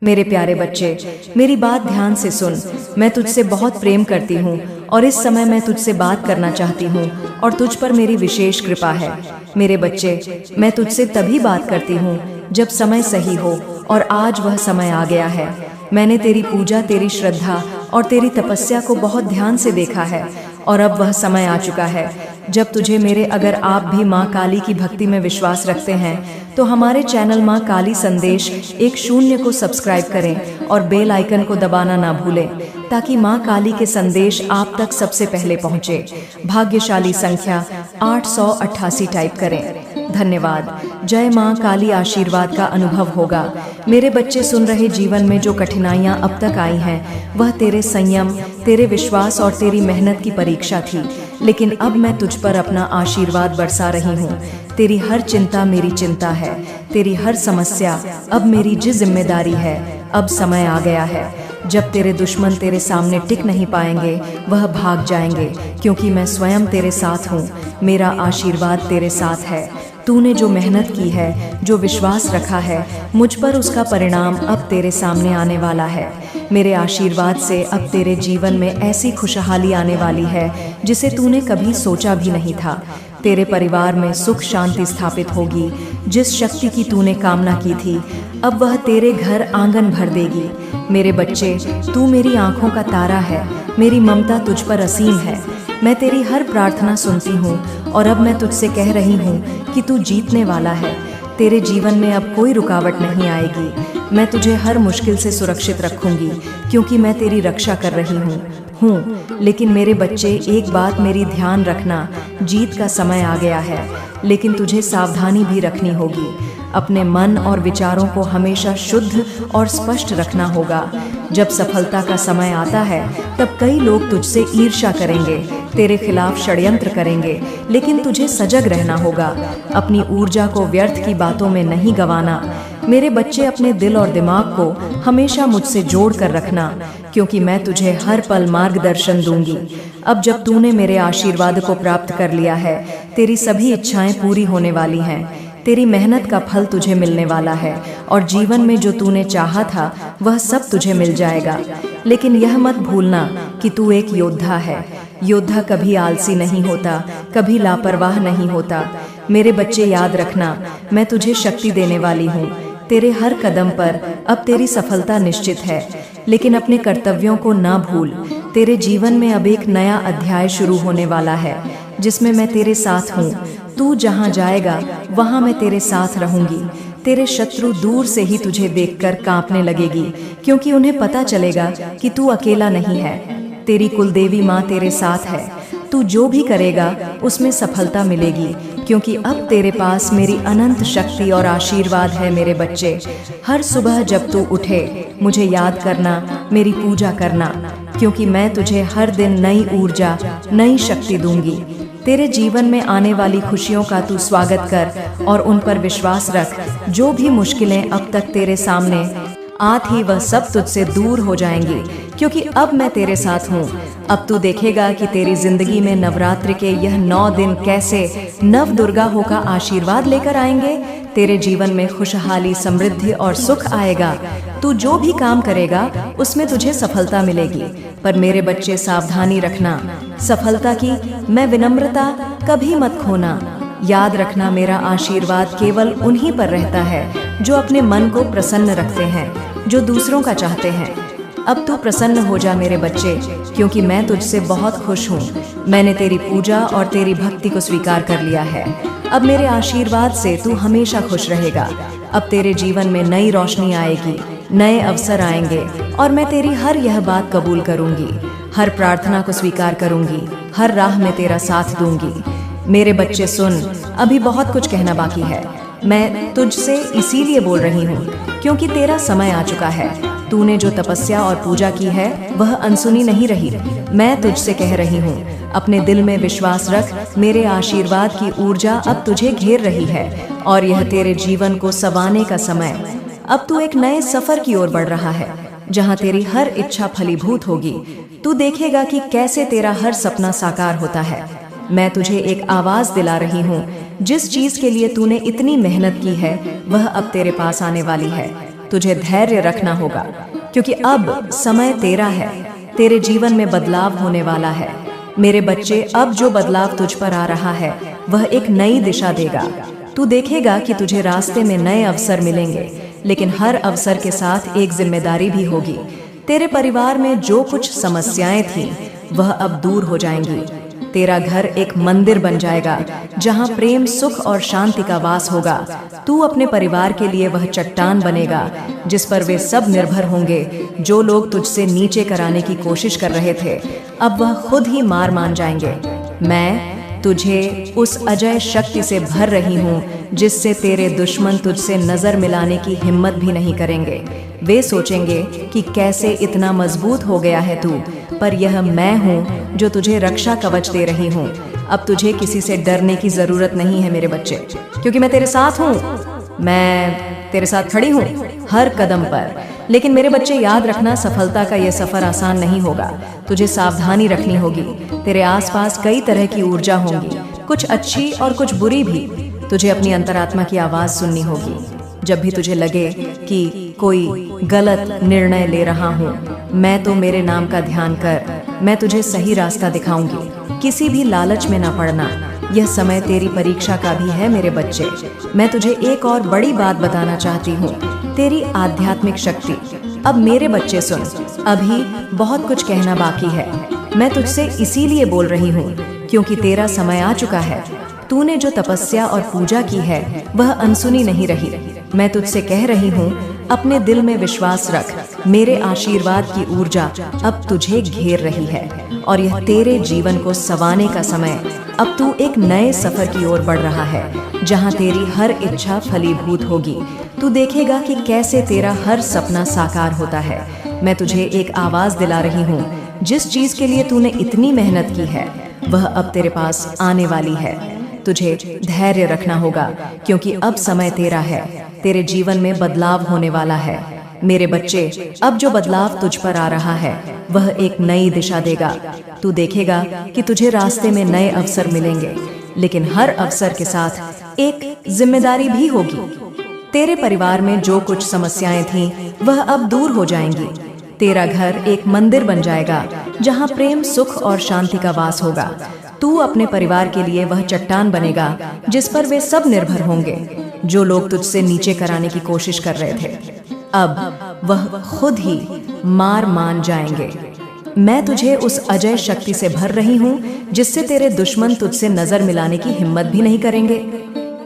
मेरे प्यारे बच्चे, मेरी बात ध्यान से सुन। मैं तुझसे बहुत प्रेम करती हूँ और इस समय मैं तुझसे बात करना चाहती हूँ और तुझ पर मेरी विशेष कृपा है। मेरे बच्चे, मैं तुझसे तभी बात करती हूँ जब समय सही हो, और आज वह समय आ गया है। मैंने तेरी पूजा, तेरी श्रद्धा और तेरी तपस्या को बहुत ध्यान से देखा है, और अब वह समय आ चुका है जब तुझे मेरे अगर आप भी माँ काली की भक्ति में विश्वास रखते हैं तो हमारे चैनल माँ काली संदेश 10 को सब्सक्राइब करें और बेल आइकन को दबाना ना भूलें, ताकि माँ काली के संदेश आप तक सबसे पहले पहुँचे। भाग्यशाली संख्या 888 टाइप करें। धन्यवाद। जय माँ काली। आशीर्वाद का अनुभव होगा। मेरे बच्चे सुन रहे, जीवन में जो कठिनाइयाँ अब तक आई हैं वह तेरे संयम, तेरे विश्वास और तेरी मेहनत की परीक्षा थी, लेकिन अब मैं तुझ पर अपना आशीर्वाद बरसा रही हूँ। तेरी हर चिंता मेरी चिंता है, तेरी हर समस्या अब मेरी जिम्मेदारी है। अब समय आ गया है जब तेरे दुश्मन तेरे सामने टिक नहीं पाएंगे, वह भाग जाएंगे, क्योंकि मैं स्वयं तेरे साथ हूँ। मेरा आशीर्वाद तेरे साथ है। तूने जो मेहनत की है, जो विश्वास रखा है मुझ पर, उसका परिणाम अब तेरे सामने आने वाला है। मेरे आशीर्वाद से अब तेरे जीवन में ऐसी खुशहाली आने वाली है जिसे तूने कभी सोचा भी नहीं था। तेरे परिवार में सुख शांति स्थापित होगी। जिस शक्ति की तूने कामना की थी, अब वह तेरे घर आंगन भर देगी। मेरे बच्चे, तू मेरी आंखों का तारा है। मेरी ममता तुझ पर असीम है। मैं तेरी हर प्रार्थना सुनती हूँ, और अब मैं तुझसे कह रही हूँ कि तू जीतने वाला है। तेरे जीवन में अब कोई रुकावट नहीं आएगी। मैं तुझे हर मुश्किल से सुरक्षित रखूंगी, क्योंकि मैं तेरी रक्षा कर रही हूँ। लेकिन मेरे बच्चे, एक बात मेरी ध्यान रखना, जीत का समय आ गया है, लेकिन तुझे सावधानी भी रखनी होगी। अपने मन और विचारों को हमेशा शुद्ध और स्पष्ट रखना होगा। जब सफलता का समय आता है तब कई लोग तुझसे ईर्ष्या करेंगे, तेरे खिलाफ षड्यंत्र करेंगे, लेकिन तुझे सजग रहना होगा। अपनी ऊर्जा को व्यर्थ की बातों में नहीं गंवाना। मेरे बच्चे, अपने दिल और दिमाग को हमेशा मुझसे जोड़ कर रखना, क्योंकि मैं तुझे हर पल मार्गदर्शन दूंगी। अब जब तूने मेरे आशीर्वाद को प्राप्त कर लिया है, तेरी सभी इच्छाएं पूरी होने वाली हैं। तेरी मेहनत का फल तुझे मिलने वाला है, और जीवन में जो तूने चाहा था वह सब तुझे मिल जाएगा। लेकिन यह मत भूलना कि तू एक योद्धा है। योद्धा कभी आलसी नहीं होता, कभी लापरवाह नहीं होता। मेरे बच्चे, याद रखना, मैं तुझे शक्ति देने वाली हूँ। तेरे हर कदम पर अब तेरी सफलता निश्चित है, लेकिन अपने कर्तव्यों को ना भूल। तेरे जीवन में अब एक नया अध्याय शुरू होने वाला है, जिसमें मैं तेरे साथ हूँ। तू जहाँ जाएगा वहाँ मैं तेरे साथ रहूंगी। तेरे शत्रु दूर से ही तुझे देखकर कांपने लगेगी, क्योंकि उन्हें पता चलेगा कि तू अकेला नहीं है। तेरी कुलदेवी माँ तेरे साथ है। तू जो भी करेगा उसमें सफलता मिलेगी, क्योंकि अब तेरे पास मेरी अनंत शक्ति और आशीर्वाद है। मेरे बच्चे, हर सुबह जब तू उठे, मुझे याद करना, मेरी पूजा करना, क्योंकि मैं तुझे हर दिन नई ऊर्जा, नई शक्ति दूंगी। तेरे जीवन में आने वाली खुशियों का तू स्वागत कर और उन पर विश्वास रख। जो भी मुश्किलें अब तक तेरे सामने आत ही, वह सब तुझसे दूर हो जाएंगी, क्योंकि अब मैं तेरे साथ हूँ। अब तू देखेगा कि तेरी जिंदगी में नवरात्र के यह 9 दिन कैसे नव दुर्गा होकर आशीर्वाद लेकर आएंगे। तेरे जीवन में खुशहाली, समृद्धि और सुख आएगा। तू जो भी काम करेगा उसमें तुझे सफलता मिलेगी। पर मेरे बच्चे, सावधानी रखना, सफलता की मैं विनम्रता कभी मत खोना। याद रखना, मेरा आशीर्वाद केवल उन्हीं पर रहता है जो अपने मन को प्रसन्न रखते हैं, जो दूसरों का चाहते हैं। अब तू प्रसन्न हो जा मेरे बच्चे, क्योंकि मैं तुझसे बहुत खुश हूँ। मैंने तेरी पूजा और तेरी भक्ति को स्वीकार कर लिया है। अब मेरे आशीर्वाद से तू हमेशा खुश रहेगा। अब तेरे जीवन में नई रोशनी आएगी, नए अवसर आएंगे, और मैं तेरी हर यह बात कबूल करूंगी। हर प्रार्थना को स्वीकार करूंगी, हर राह में तेरा साथ दूंगी। मेरे बच्चे सुन, अभी बहुत कुछ कहना बाकी है। मैं तुझसे इसीलिए बोल रही हूँ क्योंकि तेरा समय आ चुका है। तूने जो तपस्या और पूजा की है वह अनसुनी नहीं रही। मैं तुझसे कह रही हूँ, अपने दिल में विश्वास रख। मेरे आशीर्वाद की ऊर्जा अब तुझे घेर रही है, और यह तेरे जीवन को संवारने का समय। अब तू एक नए सफर की ओर बढ़ रहा है, जहाँ तेरी हर इच्छा फलीभूत होगी। तू देखेगा कि कैसे तेरा हर सपना साकार होता है। मैं तुझे एक आवाज दिला रही हूँ। जिस चीज के लिए तूने इतनी मेहनत की है वह अब तेरे पास आने वाली है। तुझे धैर्य रखना होगा, क्योंकि अब समय तेरा है। तेरे जीवन में बदलाव होने वाला है। मेरे बच्चे, अब जो बदलाव तुझ पर आ रहा है वह एक नई दिशा देगा। तू देखेगा कि तुझे रास्ते में नए अवसर मिलेंगे, लेकिन हर अवसर के साथ एक जिम्मेदारी भी होगी। तेरे परिवार में जो कुछ समस्याएं थीं वह अब दूर हो जाएंगी। तेरा घर एक मंदिर बन जाएगा जहां प्रेम, सुख और शांति का वास होगा। तू अपने परिवार के लिए वह चट्टान बनेगा जिस पर वे सब निर्भर होंगे। जो लोग तुझसे नीचे कराने की कोशिश कर रहे थे, अब वह खुद ही मार मान जाएंगे। मैं तुझे उस अजय शक्ति से भर रही हूँ जिससे तेरे दुश्मन तुझसे नजर मिलाने की हिम्मत भी नहीं करेंगे। वे सोचेंगे कि कैसे इतना मजबूत हो गया है तू, पर यह मैं हूँ जो तुझे रक्षा कवच दे रही हूँ। अब तुझे किसी से डरने की जरूरत नहीं है मेरे बच्चे, क्योंकि मैं तेरे साथ हूँ। मैं तेरे साथ खड़ी हूँ हर कदम पर। लेकिन मेरे बच्चे, याद रखना, सफलता का यह सफर आसान नहीं होगा। तुझे सावधानी रखनी होगी। तेरे आसपास कई तरह की ऊर्जा होंगी, कुछ अच्छी और कुछ बुरी भी। तुझे अपनी अंतरात्मा की आवाज सुननी होगी। जब भी तुझे लगे कि कोई गलत निर्णय ले रहा हूँ, मैं तो मेरे नाम का ध्यान कर, मैं तुझे सही रास्ता दिखाऊंगी। किसी भी लालच में ना पड़ना। यह समय तेरी परीक्षा का भी है मेरे बच्चे। मैं तुझे एक और बड़ी बात बताना चाहती हूँ, तेरी आध्यात्मिक शक्ति। अब मेरे बच्चे सुन, अभी बहुत कुछ कहना बाकी है। मैं तुझसे इसीलिए बोल रही हूँ क्योंकि तेरा समय आ चुका है। तूने जो तपस्या और पूजा की है वह अनसुनी नहीं रही। मैं तुझसे कह रही हूँ, अपने दिल में विश्वास रख। मेरे आशीर्वाद की ऊर्जा अब तुझे घेर रही है और यह तेरे जीवन को संवारने का समय। अब तू एक नए सफर की ओर बढ़ रहा है जहाँ तेरी हर इच्छा फलीभूत होगी। तू देखेगा कि कैसे तेरा हर सपना साकार होता है। मैं तुझे एक आवाज दिला रही हूँ, जिस चीज के लिए तूने इतनी मेहनत की है वह अब तेरे पास आने वाली है। तुझे धैर्य रखना होगा क्योंकि अब समय तेरा है। तेरे जीवन में बदलाव होने वाला है मेरे बच्चे। अब जो बदलाव तुझ पर आ रहा है वह एक नई दिशा देगा। तू देखेगा कि तुझे रास्ते में नए अवसर मिलेंगे, लेकिन हर अवसर के साथ एक जिम्मेदारी भी होगी। तेरे परिवार में जो कुछ समस्याएं थीं वह अब दूर हो जाएंगी। तेरा घर एक मंदिर बन जाएगा जहां प्रेम, सुख और शांति का वास होगा। तू अपने परिवार के लिए वह चट्टान बनेगा जिस पर वे सब निर्भर होंगे। जो लोग तुझसे नीचे कराने की कोशिश कर रहे थे, अब वह खुद ही मार मान जाएंगे। मैं तुझे उस अजय शक्ति से भर रही हूँ जिससे तेरे दुश्मन तुझसे नजर मिलाने की हिम्मत भी नहीं करेंगे।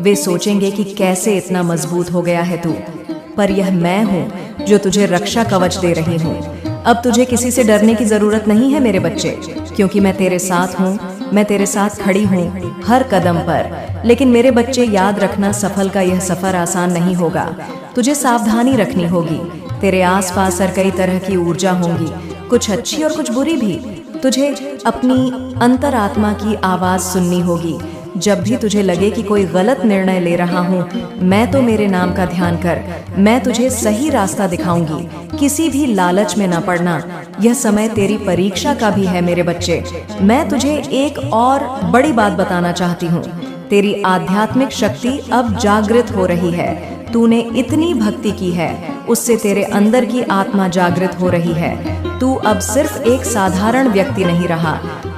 वे सोचेंगे कि कैसे इतना मजबूत हो गया है तू, पर यह मैं हूँ जो तुझे रक्षा कवच दे रही हूँ। अब तुझे किसी से डरने की जरूरत नहीं है मेरे बच्चे, क्योंकि मैं तेरे साथ हूँ। मैं तेरे साथ खड़ी हूँ हर कदम पर। लेकिन मेरे बच्चे, याद रखना, सफल का यह सफर आसान नहीं होगा। तुझे सावधानी रखनी होगी। तेरे आसपास हर कई तरह की ऊर्जा होंगी, कुछ अच्छी और कुछ बुरी भी। तुझे अपनी अंतरात्मा की आवाज सुननी होगी। जब भी तुझे लगे कि कोई गलत निर्णय ले रहा हूँ, मैं तो मेरे नाम का ध्यान कर, मैं तुझे सही रास्ता दिखाऊंगी। किसी भी लालच में न पड़ना। यह समय तेरी परीक्षा का भी है मेरे बच्चे। मैं तुझे एक और बड़ी बात बताना चाहती हूँ, तेरी आध्यात्मिक शक्ति अब जागृत हो रही है। तूने इतनी भक्ति की है, उससे तेरे अंदर की आत्मा जागृत हो रही है। तू अब सिर्फ एक साधारण व्यक्ति नहीं रहा,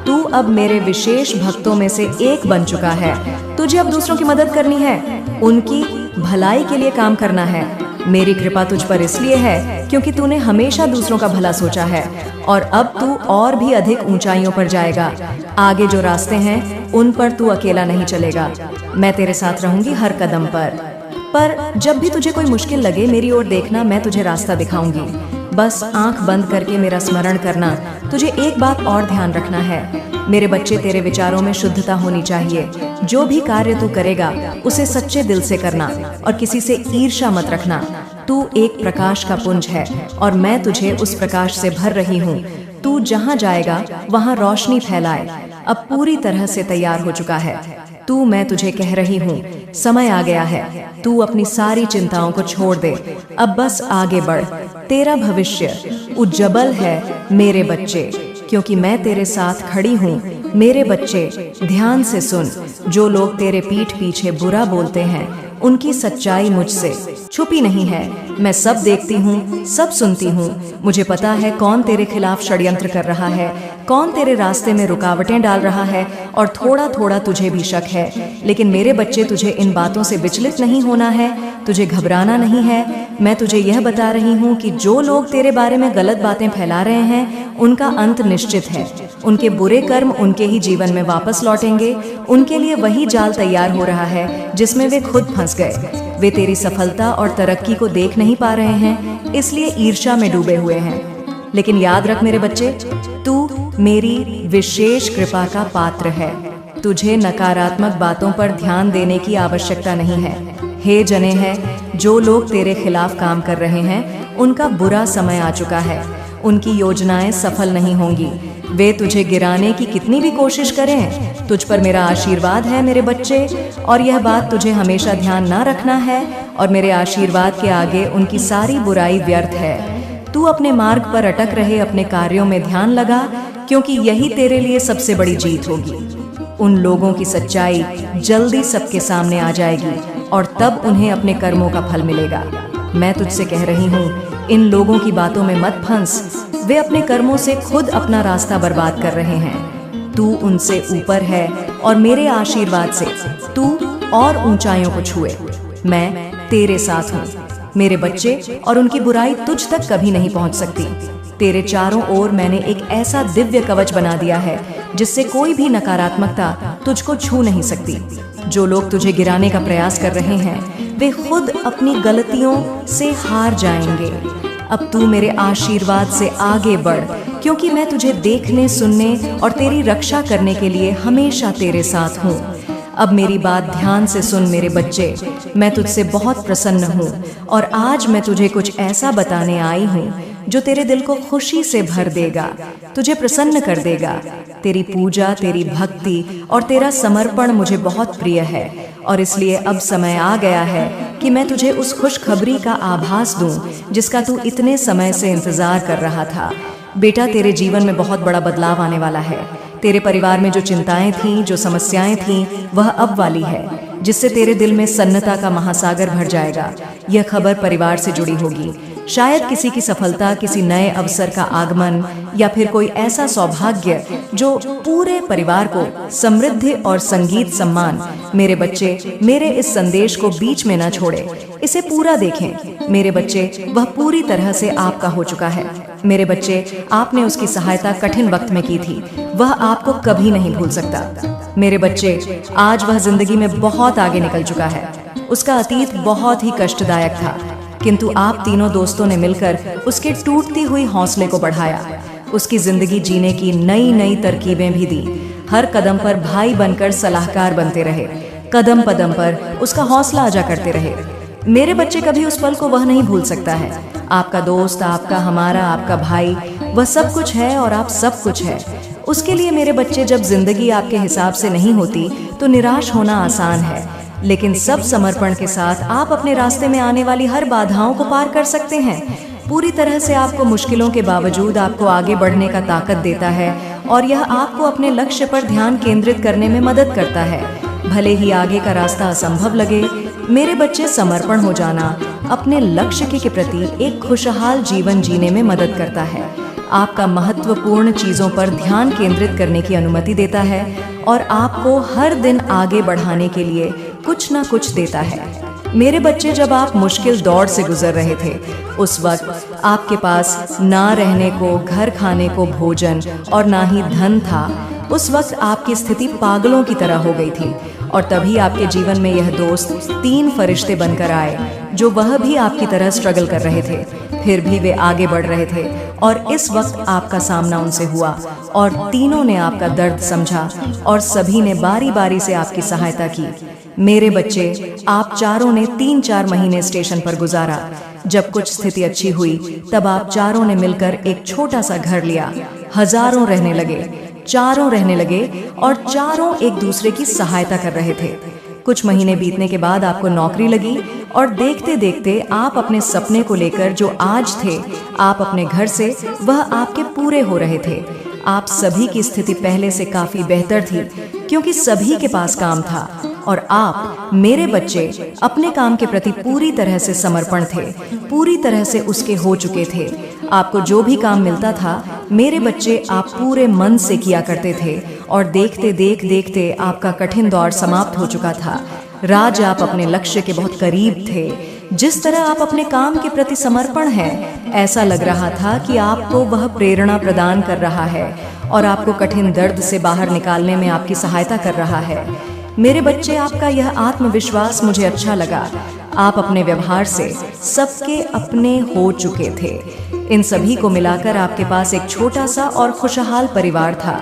तू अब मेरे विशेष भक्तों में से एक बन चुका है। तुझे अब दूसरों की मदद करनी है, उनकी भलाई के लिए काम करना है। मेरी कृपा तुझ पर इसलिए है क्योंकि तूने हमेशा दूसरों का भला सोचा है, और अब तू और भी अधिक ऊंचाइयों पर जाएगा। आगे जो रास्ते हैं उन पर तू अकेला नहीं चलेगा। मैं तेरे साथ रहूंगी हर कदम पर जब भी तुझे कोई मुश्किल लगे, मेरी ओर देखना, मैं तुझे रास्ता दिखाऊंगी। बस आंख बंद करके मेरा स्मरण करना। तुझे एक बात और ध्यान रखना है मेरे बच्चे, तेरे विचारों में शुद्धता होनी चाहिए। जो भी कार्य तू करेगा उसे सच्चे दिल से करना और किसी से ईर्ष्या मत रखना। तू एक प्रकाश का पुंज है और मैं तुझे उस प्रकाश से भर रही हूँ। तू जहाँ जाएगा वहाँ रोशनी फैलाए। अब पूरी तरह से तैयार हो चुका है तू। मैं तुझे कह रही हूँ, समय आ गया है। तू अपनी सारी चिंताओं को छोड़ दे, अब बस आगे बढ़। तेरा भविष्य उज्जवल है मेरे बच्चे, क्योंकि मैं तेरे साथ खड़ी हूँ। मेरे बच्चे, ध्यान से सुन। जो लोग तेरे पीठ पीछे बुरा बोलते हैं उनकी सच्चाई मुझसे छुपी नहीं है। मैं सब देखती हूँ, सब सुनती हूँ। मुझे पता है कौन तेरे खिलाफ षड्यंत्र कर रहा है, कौन तेरे रास्ते में रुकावटें डाल रहा है, और थोड़ा थोड़ा तुझे भी शक है। लेकिन मेरे बच्चे, तुझे इन बातों से विचलित नहीं होना है, तुझे घबराना नहीं है। मैं तुझे यह बता रही हूँ कि जो लोग तेरे बारे में गलत बातें फैला रहे हैं, उनका अंत निश्चित है। उनके बुरे कर्म उनके ही जीवन में वापस लौटेंगे। उनके लिए वही जाल तैयार हो रहा है जिसमें वे खुद फंस गए। वे तेरी सफलता और तरक्की को देख नहीं पा रहे हैं, इसलिए ईर्ष्या में डूबे हुए हैं। लेकिन याद रख मेरे बच्चे, तू मेरी विशेष कृपा का पात्र है। तुझे नकारात्मक बातों पर ध्यान देने की आवश्यकता नहीं है। हे जने है, जो लोग तेरे खिलाफ काम कर रहे हैं, उनका बुरा समय आ चुका है। उनकी योजनाएं सफल नहीं होंगी। वे तुझे गिराने की कितनी भी कोशिश करें, तुझ पर मेरा आशीर्वाद है मेरे बच्चे। और यह बात तुझे हमेशा ध्यान ना रखना है, और मेरे आशीर्वाद के आगे उनकी सारी बुराई व्यर्थ है। तू अपने मार्ग पर अटक रहे अपने कार्यों में ध्यान लगा, क्योंकि यही तेरे लिए सबसे बड़ी जीत होगी। उन लोगों की सच्चाई जल्दी सबके सामने आ जाएगी, और तब उन्हें अपने कर्मों का फल मिलेगा। मैं तुझसे कह रही हूँ, इन लोगों की बातों में मत फंस। वे अपने कर्मों से खुद अपना रास्ता बर्बाद कर रहे हैं। तू उनसे ऊपर है, और मेरे आशीर्वाद से तू और ऊंचाइयों को छुए। मैं तेरे साथ हूँ मेरे बच्चे, और उनकी बुराई तुझ तक कभी नहीं पहुँच सकती। तेरे चारों ओर मैंने एक ऐसा दिव्य कवच बना दिया है जिससे कोई भी नकारात्मकता तुझको छू नहीं सकती। जो लोग तुझे गिराने का प्रयास कर रहे हैं, वे खुद अपनी गलतियों से हार जाएंगे। अब तू मेरे आशीर्वाद से आगे बढ़, क्योंकि मैं तुझे देखने, सुनने और तेरी रक्षा करने के लिए हमेशा तेरे साथ हूँ। अब मेरी बात ध्यान से सुन मेरे बच्चे, मैं तुझसे बहुत प्रसन्न हूँ, और आज मैं तुझे कुछ ऐसा बताने आई हूँ जो तेरे दिल को खुशी से भर देगा, तुझे प्रसन्न कर देगा। तेरी पूजा, तेरी भक्ति और तेरा समर्पण मुझे बहुत प्रिय है, और इसलिए अब समय आ गया है कि मैं तुझे उस खुशखबरी का आभास दूं जिसका तू इतने समय से इंतजार कर रहा था। बेटा, तेरे जीवन में बहुत बड़ा बदलाव आने वाला है। तेरे परिवार में जो चिंताएं थीं, जो समस्याएं थीं, वह अब वाली है, जिससे तेरे दिल में सन्नता का महासागर भर जाएगा। यह खबर परिवार से जुड़ी होगी। शायद किसी की सफलता, किसी नए अवसर का आगमन, या फिर कोई ऐसा सौभाग्य जो पूरे परिवार को समृद्धि और संगीत सम्मान। मेरे बच्चे, मेरे इस संदेश को बीच में न छोड़े, इसे पूरा देखें। मेरे बच्चे, वह पूरी तरह से आपका हो चुका है। मेरे बच्चे, आपने उसकी सहायता कठिन वक्त में की थी, वह आपको कभी नहीं भूल सकता। मेरे बच्चे, आज वह जिंदगी में बहुत आगे निकल चुका है। उसका अतीत बहुत ही कष्टदायक था, किंतु आप तीनों दोस्तों ने मिलकर उसके टूटती हुई हौसले को बढ़ाया। उसकी जिंदगी जीने की नई नई तरकीबें भी दी। हर कदम पर भाई बनकर सलाहकार बनते रहे। कदम कदम पर उसका हौसला अजा करते रहे। मेरे बच्चे, कभी उस पल को वह नहीं भूल सकता है। आपका दोस्त, आपका, हमारा, आपका भाई, वह सब कुछ है, और आप सब कुछ है उसके लिए। मेरे बच्चे, जब जिंदगी आपके हिसाब से नहीं होती तो निराश होना आसान है, लेकिन सब समर्पण के साथ आप अपने रास्ते में आने वाली हर बाधाओं को पार कर सकते हैं। पूरी तरह से आपको मुश्किलों के बावजूद आपको आगे बढ़ने का ताकत देता है, और यह आपको अपने लक्ष्य पर ध्यान केंद्रित करने में मदद करता है। भले ही आगे का रास्ता असंभव लगे, मेरे बच्चे, समर्पण हो जाना अपने लक्ष्य के प्रति एक खुशहाल जीवन जीने में मदद करता है। आपका महत्वपूर्ण चीज़ों पर ध्यान केंद्रित करने की अनुमति देता है, और आपको हर दिन आगे बढ़ाने के लिए कुछ न कुछ देता है। मेरे बच्चे, जब आप मुश्किल दौर से गुजर रहे थे, उस वक्त आपके पास ना रहने को, घर खाने को भोजन और ना ही धन था। उस वक्त आपकी स्थिति पागलों की तरह हो गई थी, और तभी आपके जीवन में यह दोस्त 3 फरिश्ते बनकर आए, जो वह भी आपकी तरह स्ट्रगल कर रहे थे, फिर भी वे आगे बढ़ रहे थे। और इस वक्त आपका सामना उनसे हुआ, और तीनों ने आपका दर्द समझा, और सभी ने बारी बारी से आपकी सहायता की। मेरे बच्चे, आप चारों ने 3-4 महीने स्टेशन पर गुजारा। जब कुछ स्थिति अच्छी हुई, तब आप चारों ने मिलकर एक छोटा सा घर लिया। हजारों रहने लगे, चारों रहने लगे, और चारों एक दूसरे की सहायता कर रहे थे। कुछ महीने बीतने के बाद आपको नौकरी लगी, और देखते देखते आप अपने सपने को लेकर जो आज थे आप अपने घर से, वह आपके पूरे हो रहे थे। आप सभी की स्थिति पहले से काफी बेहतर थी, क्योंकि सभी के पास काम था, और आप मेरे बच्चे अपने काम के प्रति पूरी तरह से समर्पण थे, पूरी तरह से उसके हो चुके थे। आपको जो भी काम मिलता था मेरे बच्चे आप पूरे मन से किया करते थे और देखते देखते आपका कठिन दौर समाप्त हो चुका था। राज आप अपने लक्ष्य के बहुत करीब थे। जिस तरह आप अपने काम के प्रति समर्पण हैं, ऐसा लग रहा था कि आपको वह प्रेरणा प्रदान कर रहा है और आपको कठिन दर्द से बाहर निकालने में आपकी सहायता कर रहा है। मेरे बच्चे, आपका यह आत्मविश्वास मुझे अच्छा लगा। आप अपने व्यवहार से सबके अपने हो चुके थे। इन सभी को मिलाकर आपके पास एक छोटा सा और खुशहाल परिवार था।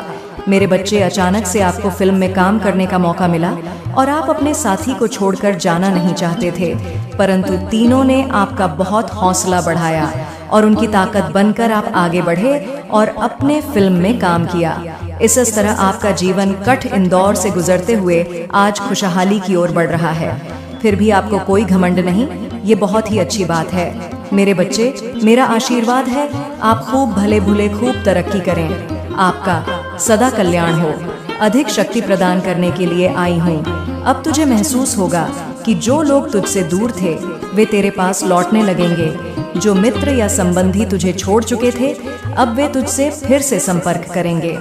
मेरे बच्चे, अचानक से आपको फिल्म में काम करने का मौका मिला और आप अपने साथी को छोड़कर जाना नहीं चाहते थे, परंतु तीनों ने आपका बहुत हौसला बढ़ाया और उनकी ताकत बनकर आप आगे बढ़े और अपने फिल्म में काम किया। इस तरह आपका जीवन कठिन दौर से गुजरते हुए आज खुशहाली की ओर बढ़ रहा है। फिर भी आपको कोई घमंड नहीं, ये बहुत ही अच्छी बात है। मेरे बच्चे, मेरा आशीर्वाद है आप खूब भले भूले खूब तरक्की करें। आपका सदा कल्याण हो। अधिक शक्ति प्रदान करने के लिए आई हूँ। अब तुझे महसूस होगा कि जो लोग तुझसे दूर थे वे तेरे पास लौटने लगेंगे। जो मित्र या संबंधी तुझे छोड़ चुके थे अब वे तुझसे फिर से संपर्क करेंगे।